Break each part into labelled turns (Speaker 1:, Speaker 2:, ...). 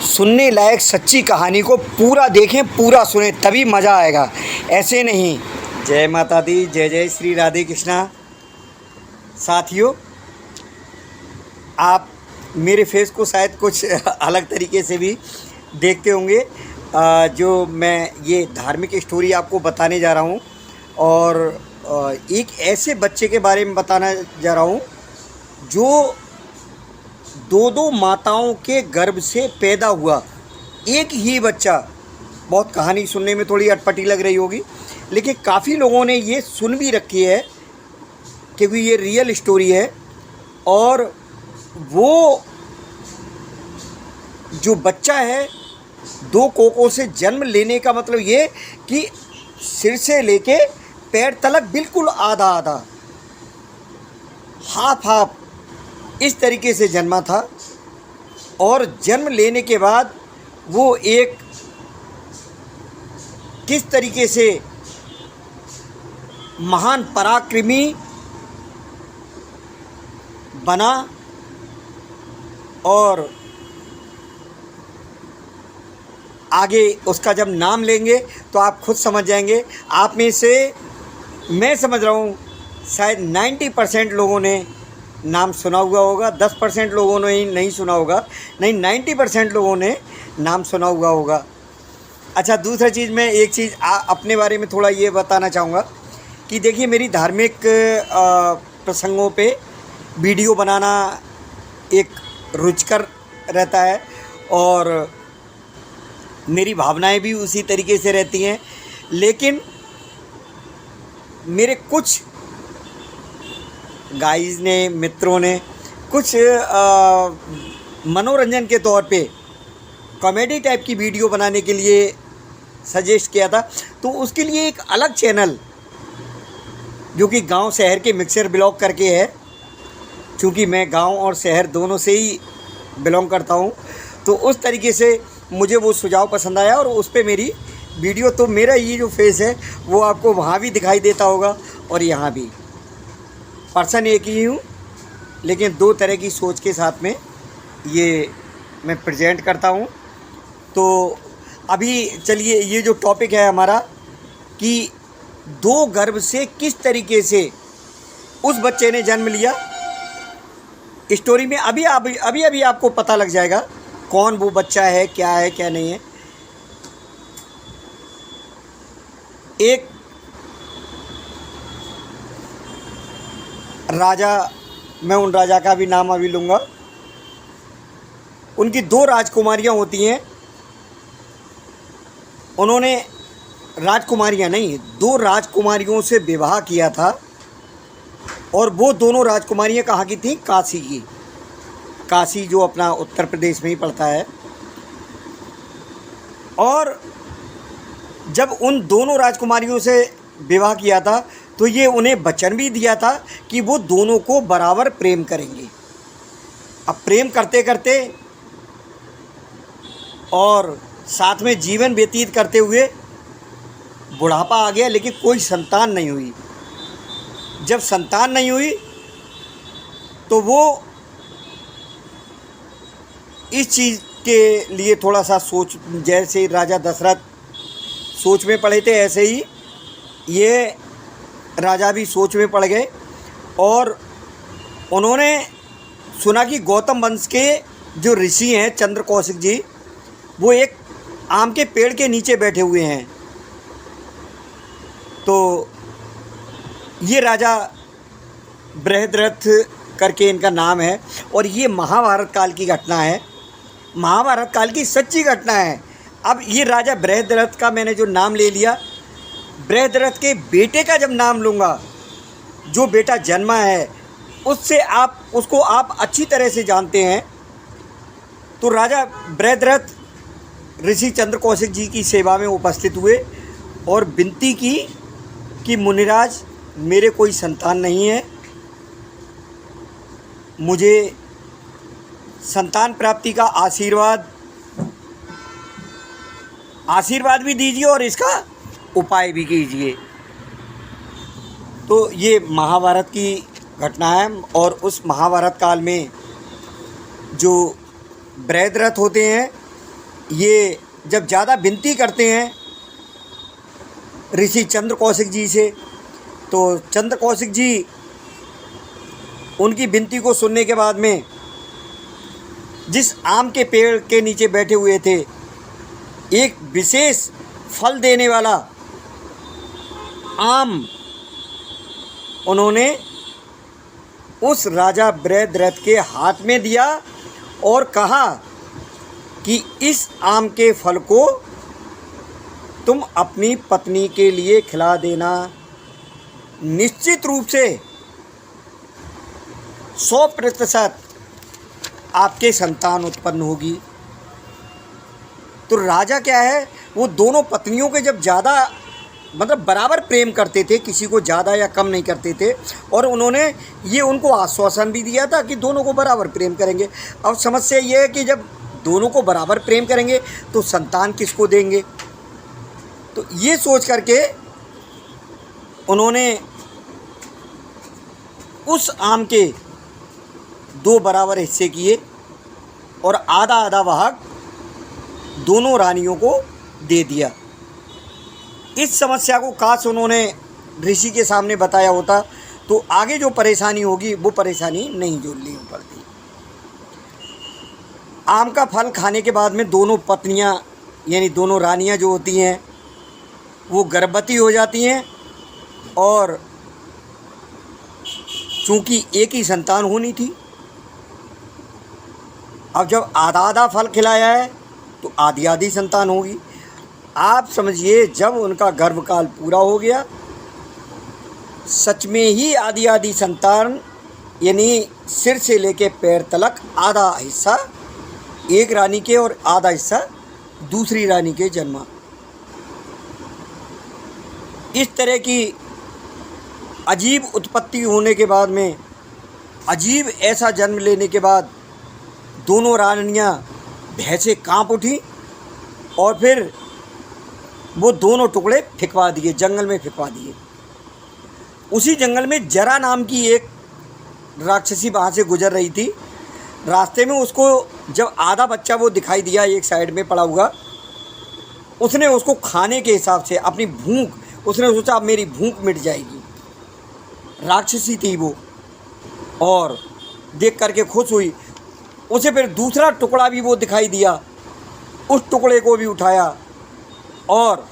Speaker 1: सुनने लायक सच्ची कहानी को पूरा देखें, पूरा सुने, तभी मज़ा आएगा, ऐसे नहीं। जय माता दी, जय जय श्री राधे कृष्णा। साथियों, आप मेरे फेस को शायद कुछ अलग तरीके से भी देखते होंगे। जो मैं ये धार्मिक स्टोरी आपको बताने जा रहा हूँ और एक ऐसे बच्चे के बारे में बताना जा रहा हूँ जो दो माताओं के गर्भ से पैदा हुआ। एक ही बच्चा। बहुत कहानी सुनने में थोड़ी अटपटी लग रही होगी, लेकिन काफ़ी लोगों ने ये सुन भी रखी है क्योंकि ये रियल स्टोरी है। और वो जो बच्चा है, दो कोकों से जन्म लेने का मतलब ये कि सिर से लेके पैर तलक बिल्कुल आधा आधा, हाफ हाफ, इस तरीके से जन्मा था। और जन्म लेने के बाद वो एक किस तरीके से महान पराक्रमी बना, और आगे उसका जब नाम लेंगे तो आप खुद समझ जाएंगे। आप में से मैं समझ रहा हूँ शायद 90% लोगों ने नाम सुना हुआ होगा, 10% लोगों ने ही नहीं सुना होगा, नहीं 90% लोगों ने नाम सुना हुआ होगा। अच्छा, दूसरा चीज़, मैं एक चीज़ अपने बारे में थोड़ा ये बताना चाहूँगा कि देखिए, मेरी धार्मिक प्रसंगों पे वीडियो बनाना एक रुचिकर रहता है और मेरी भावनाएं भी उसी तरीके से रहती हैं। लेकिन मेरे कुछ गाइस ने, मित्रों ने कुछ मनोरंजन के तौर पे कॉमेडी टाइप की वीडियो बनाने के लिए सजेस्ट किया था। तो उसके लिए एक अलग चैनल जो कि गांव शहर के मिक्सर ब्लॉग करके है, क्योंकि मैं गांव और शहर दोनों से ही बिलोंग करता हूं, तो उस तरीके से मुझे वो सुझाव पसंद आया और उस पर मेरी वीडियो, तो मेरा ये जो फेस है वो आपको वहाँ भी दिखाई देता होगा और यहाँ भी। पर्सन एक ही हूँ, लेकिन दो तरह की सोच के साथ में ये मैं प्रेजेंट करता हूँ। तो अभी चलिए, ये जो टॉपिक है हमारा कि दो गर्भ से किस तरीके से उस बच्चे ने जन्म लिया, स्टोरी में अभी आपको पता लग जाएगा कौन वो बच्चा है, क्या नहीं है। एक राजा, मैं उन राजा का भी नाम अभी लूँगा। उनकी दो राजकुमारियाँ होती हैं। उन्होंने राजकुमारियाँ नहीं, दो राजकुमारियों से विवाह किया था और वो दोनों राजकुमारियाँ कहाँ की थी? काशी की। काशी जो अपना उत्तर प्रदेश में ही पड़ता है। और जब उन दोनों राजकुमारियों से विवाह किया था तो ये उन्हें वचन भी दिया था कि वो दोनों को बराबर प्रेम करेंगे। अब प्रेम करते करते और साथ में जीवन व्यतीत करते हुए बुढ़ापा आ गया, लेकिन कोई संतान नहीं हुई। जब संतान नहीं हुई तो वो इस चीज़ के लिए थोड़ा सा सोच, जैसे राजा दशरथ सोच में पड़े थे, ऐसे ही ये राजा भी सोच में पड़ गए। और उन्होंने सुना कि गौतम वंश के जो ऋषि हैं चंद्र कौशिक जी, वो एक आम के पेड़ के नीचे बैठे हुए हैं। तो ये राजा बृहद्रथ करके इनका नाम है और ये महाभारत काल की घटना है, महाभारत काल की सच्ची घटना है। अब ये राजा बृहद्रथ का मैंने जो नाम ले लिया, बृहद्रथ के बेटे का जब नाम लूँगा, जो बेटा जन्मा है उसको आप अच्छी तरह से जानते हैं। तो राजा बृहद्रथ ऋषि चंद्र कौशिक जी की सेवा में उपस्थित हुए और विनती की कि मुनिराज, मेरे कोई संतान नहीं है, मुझे संतान प्राप्ति का आशीर्वाद भी दीजिए और इसका उपाय भी कीजिए। तो ये महाभारत की घटना है। और उस महाभारत काल में जो बृहद्रथ होते हैं ये जब ज़्यादा विनती करते हैं ऋषि चंद्र कौशिक जी से, तो चंद्र कौशिक जी उनकी विनती को सुनने के बाद में जिस आम के पेड़ के नीचे बैठे हुए थे, एक विशेष फल देने वाला आम उन्होंने उस राजा बृहद्रथ के हाथ में दिया और कहा कि इस आम के फल को तुम अपनी पत्नी के लिए खिला देना, निश्चित रूप से 100% आपके संतान उत्पन्न होगी। तो राजा क्या है, वो दोनों पत्नियों के जब ज़्यादा मतलब बराबर प्रेम करते थे, किसी को ज़्यादा या कम नहीं करते थे, और उन्होंने ये उनको आश्वासन भी दिया था कि दोनों को बराबर प्रेम करेंगे। अब समस्या ये है कि जब दोनों को बराबर प्रेम करेंगे तो संतान किसको देंगे। तो ये सोच करके उन्होंने उस आम के 2 बराबर हिस्से किए और आधा आधा भाग दोनों रानियों को दे दिया। इस समस्या को काश उन्होंने ऋषि के सामने बताया होता तो आगे जो परेशानी होगी वो परेशानी नहीं झेलनी पड़ती। आम का फल खाने के बाद में दोनों पत्नियां यानी दोनों रानियां जो होती हैं वो गर्भवती हो जाती हैं, और चूँकि एक ही संतान होनी थी, अब जब आधा आधा फल खिलाया है तो आधी आधी संतान होगी। आप समझिए जब उनका गर्भकाल पूरा हो गया, सच में ही आधी आधी संतान यानी सिर से लेके पैर तलक आधा हिस्सा एक रानी के और आधा हिस्सा दूसरी रानी के जन्मा। इस तरह की अजीब उत्पत्ति होने के बाद में, अजीब ऐसा जन्म लेने के बाद दोनों रानियां भय से काँप उठी और फिर वो दोनों टुकड़े फेंकवा दिए, जंगल में फेंकवा दिए। उसी जंगल में जरा नाम की एक राक्षसी वहाँ से गुजर रही थी। रास्ते में उसको जब आधा बच्चा वो दिखाई दिया एक साइड में पड़ा हुआ, उसने उसको खाने के हिसाब से अपनी भूख, उसने सोचा अब मेरी भूख मिट जाएगी। राक्षसी थी वो और देख करके खुश हुई। उसे फिर दूसरा टुकड़ा भी वो दिखाई दिया, उस टुकड़े को भी उठाया और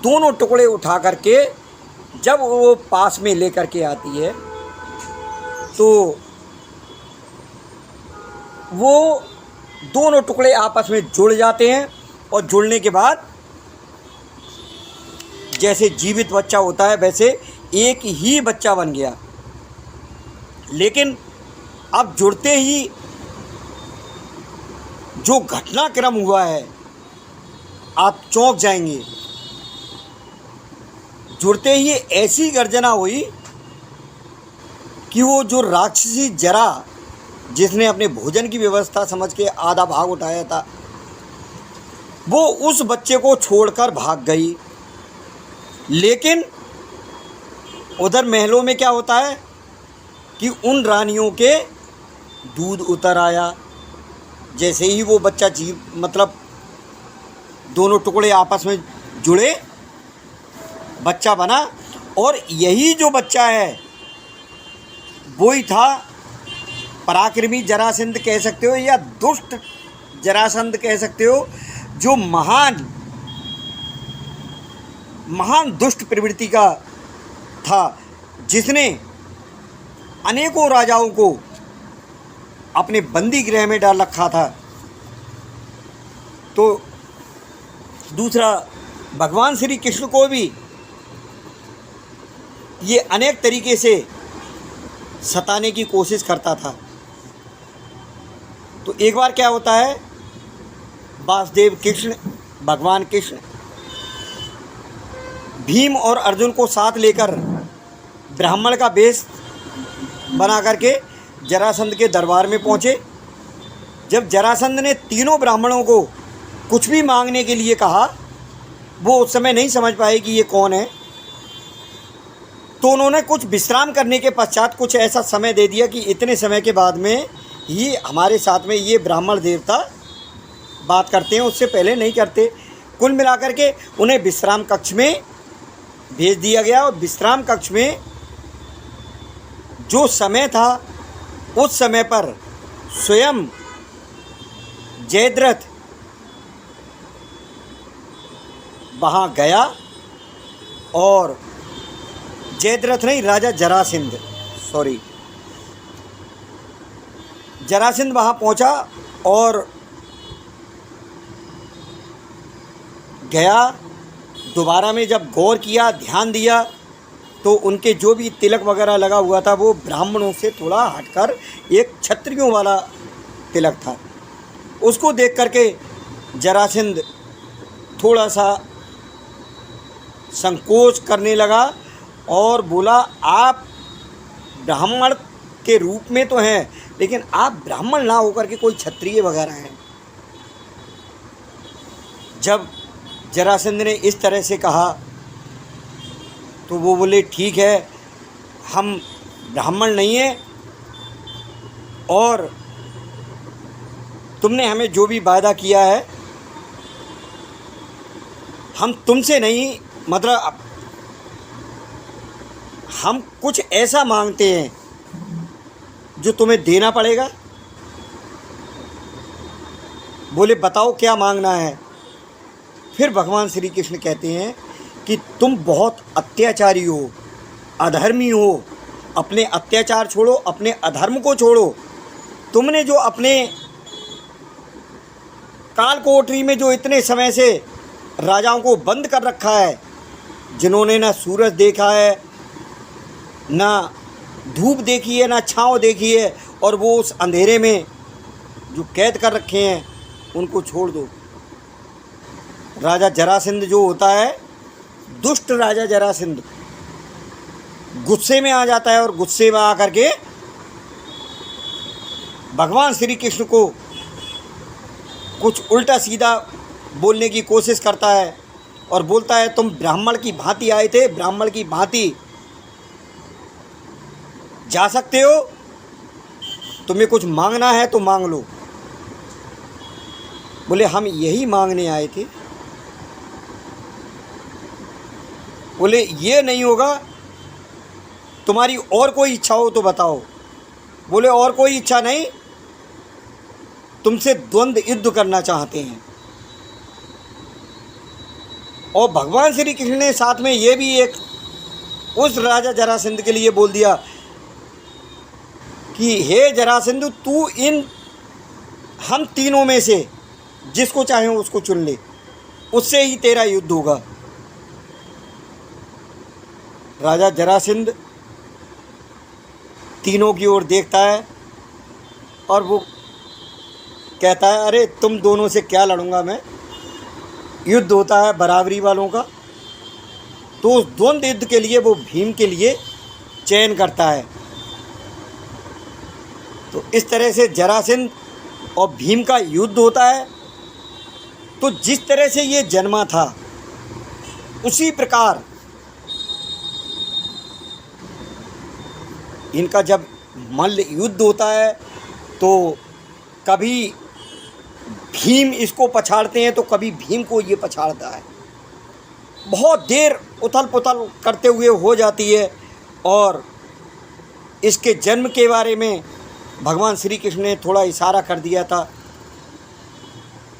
Speaker 1: दोनों टुकड़े उठा करके जब वो पास में लेकर के आती है तो वो दोनों टुकड़े आपस में जुड़ जाते हैं, और जुड़ने के बाद जैसे जीवित बच्चा होता है वैसे एक ही बच्चा बन गया। लेकिन अब जुड़ते ही जो घटनाक्रम हुआ है आप चौंक जाएंगे। जुड़ते ही ऐसी गर्जना हुई कि वो जो राक्षसी जरा, जिसने अपने भोजन की व्यवस्था समझ के आधा भाग उठाया था, वो उस बच्चे को छोड़कर भाग गई। लेकिन उधर महलों में क्या होता है कि उन रानियों के दूध उतर आया। जैसे ही वो बच्चा मतलब दोनों टुकड़े आपस में जुड़े, बच्चा बना, और यही जो बच्चा है वही था पराक्रमी जरासंध कह सकते हो या दुष्ट जरासंध कह सकते हो, जो महान दुष्ट प्रवृत्ति का था, जिसने अनेकों राजाओं को अपने बंदी गृह में डाल रखा था। तो दूसरा, भगवान श्री कृष्ण को भी ये अनेक तरीके से सताने की कोशिश करता था। तो एक बार क्या होता है, वासुदेव कृष्ण, भगवान कृष्ण भीम और अर्जुन को साथ लेकर ब्राह्मण का वेश बना करके जरासंध के दरबार में पहुँचे। जब जरासंध ने तीनों ब्राह्मणों को कुछ भी मांगने के लिए कहा, वो उस समय नहीं समझ पाए कि ये कौन है, तो उन्होंने कुछ विश्राम करने के पश्चात कुछ ऐसा समय दे दिया कि इतने समय के बाद में ही हमारे साथ में ये ब्राह्मण देवता बात करते हैं, उससे पहले नहीं करते। कुल मिलाकर के उन्हें विश्राम कक्ष में भेज दिया गया और विश्राम कक्ष में जो समय था उस समय पर स्वयं जयद्रथ वहाँ गया और जयद्रथ नहीं, राजा जरासंध, जरासंध वहाँ पहुँचा और गया। दोबारा में जब गौर किया, ध्यान दिया, तो उनके जो भी तिलक वगैरह लगा हुआ था वो ब्राह्मणों से थोड़ा हटकर एक क्षत्रियों वाला तिलक था। उसको देख करके जरासंध थोड़ा सा संकोच करने लगा और बोला, आप ब्राह्मण के रूप में तो हैं, लेकिन आप ब्राह्मण ना होकर के कोई क्षत्रिय वगैरह हैं। जब जरासंध ने इस तरह से कहा तो वो बोले, ठीक है, हम ब्राह्मण नहीं हैं और तुमने हमें जो भी वादा किया है हम तुमसे नहीं, मतलब हम कुछ ऐसा मांगते हैं जो तुम्हें देना पड़ेगा। बोले, बताओ क्या मांगना है। फिर भगवान श्री कृष्ण कहते हैं कि तुम बहुत अत्याचारी हो, अधर्मी हो, अपने अत्याचार छोड़ो, अपने अधर्म को छोड़ो। तुमने जो अपने काल कोठरी में जो इतने समय से राजाओं को बंद कर रखा है, जिन्होंने ना सूरज देखा है, ना धूप देखी है, ना छाँव देखी है, और वो उस अंधेरे में जो कैद कर रखे हैं उनको छोड़ दो। राजा जरासंध जो होता है, दुष्ट राजा जरासंध, गुस्से में आ जाता है और गुस्से में आकर के भगवान श्री कृष्ण को कुछ उल्टा सीधा बोलने की कोशिश करता है और बोलता है, तुम ब्राह्मण की भांति आए थे, ब्राह्मण की भांति जा सकते हो, तुम्हें कुछ मांगना है तो मांग लो। बोले, हम यही मांगने आए थे। बोले, ये नहीं होगा, तुम्हारी और कोई इच्छा हो तो बताओ। बोले, और कोई इच्छा नहीं, तुमसे द्वंद्व युद्ध करना चाहते हैं। और भगवान श्री कृष्ण ने साथ में ये भी एक उस राजा जरासंध के लिए बोल दिया कि हे जरासंध, तू इन हम तीनों में से जिसको चाहे उसको चुन ले, उससे ही तेरा युद्ध होगा। राजा जरासंध तीनों की ओर देखता है और वो कहता है, अरे तुम दोनों से क्या लड़ूंगा मैं, युद्ध होता है बराबरी वालों का। तो उस द्वंद्व युद्ध के लिए वो भीम के लिए चयन करता है। तो इस तरह से जरासंध और भीम का युद्ध होता है। तो जिस तरह से ये जन्मा था उसी प्रकार इनका जब मल्ल युद्ध होता है तो कभी भीम इसको पछाड़ते हैं तो कभी भीम को ये पछाड़ता है। बहुत देर उथल पुथल करते हुए हो जाती है। और इसके जन्म के बारे में भगवान श्री कृष्ण ने थोड़ा इशारा कर दिया था।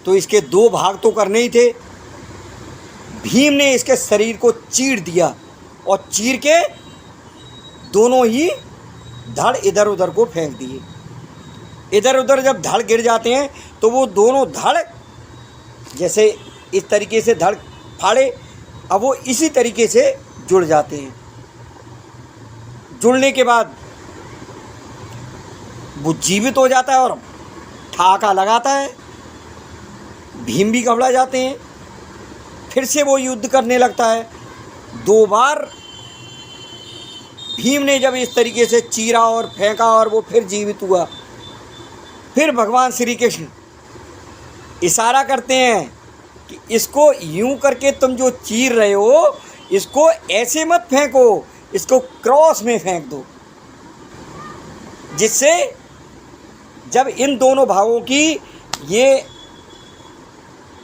Speaker 1: तो इसके दो भाग तो करने ही थे। भीम ने इसके शरीर को चीर दिया और चीर के दोनों ही धड़ इधर उधर को फेंक दिए। इधर उधर जब धड़ गिर जाते हैं तो वो दोनों धड़ जैसे इस तरीके से धड़ फाड़े, अब वो इसी तरीके से जुड़ जाते हैं। जुड़ने के बाद वो जीवित हो जाता है और ठाका लगाता है। भीम भी घबरा जाते हैं। फिर से वो युद्ध करने लगता है। दो बार भीम ने जब इस तरीके से चीरा और फेंका और वो फिर जीवित हुआ, फिर भगवान श्री कृष्ण इशारा करते हैं कि इसको यूं करके तुम जो चीर रहे हो इसको ऐसे मत फेंको, इसको क्रॉस में फेंक दो, जिससे जब इन दोनों भागों की ये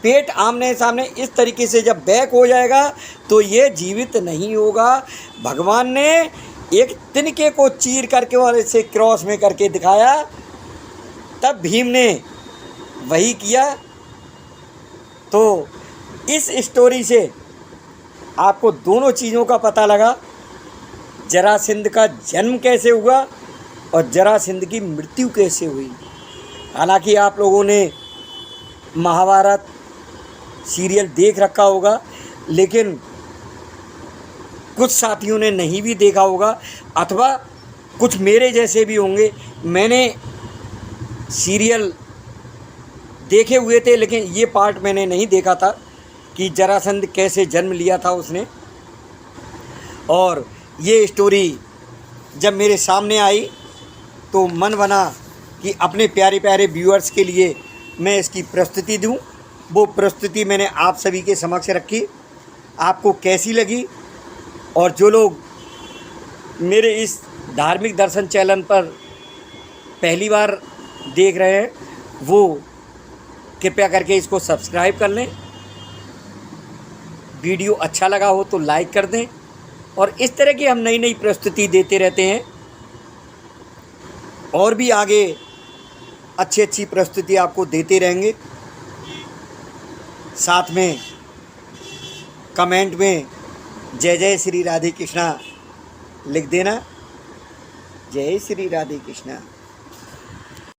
Speaker 1: पेट आमने सामने इस तरीके से जब बैक हो जाएगा तो ये जीवित नहीं होगा। भगवान ने एक तिनके को चीर करके और इसे क्रॉस में करके दिखाया, तब भीम ने वही किया। तो इस स्टोरी से आपको दोनों चीज़ों का पता लगा, जरासंध का जन्म कैसे हुआ और जरासंध की मृत्यु कैसे हुई। हालांकि आप लोगों ने महाभारत सीरियल देख रखा होगा, लेकिन कुछ साथियों ने नहीं भी देखा होगा, अथवा कुछ मेरे जैसे भी होंगे। मैंने सीरियल देखे हुए थे, लेकिन ये पार्ट मैंने नहीं देखा था कि जरासंध कैसे जन्म लिया था उसने। और ये स्टोरी जब मेरे सामने आई तो मन बना कि अपने प्यारे प्यारे व्यूअर्स के लिए मैं इसकी प्रस्तुति दूं। वो प्रस्तुति मैंने आप सभी के समक्ष रखी। आपको कैसी लगी? और जो लोग मेरे इस धार्मिक दर्शन चैनल पर पहली बार देख रहे हैं, वो कृपया करके इसको सब्सक्राइब कर लें। वीडियो अच्छा लगा हो तो लाइक कर दें, और इस तरह की हम नई नई प्रस्तुति देते रहते हैं। और भी आगे अच्छी अच्छी प्रस्तुति आपको देते रहेंगे। साथ में कमेंट में जय जय श्री राधे कृष्णा लिख देना। जय श्री राधे कृष्णा।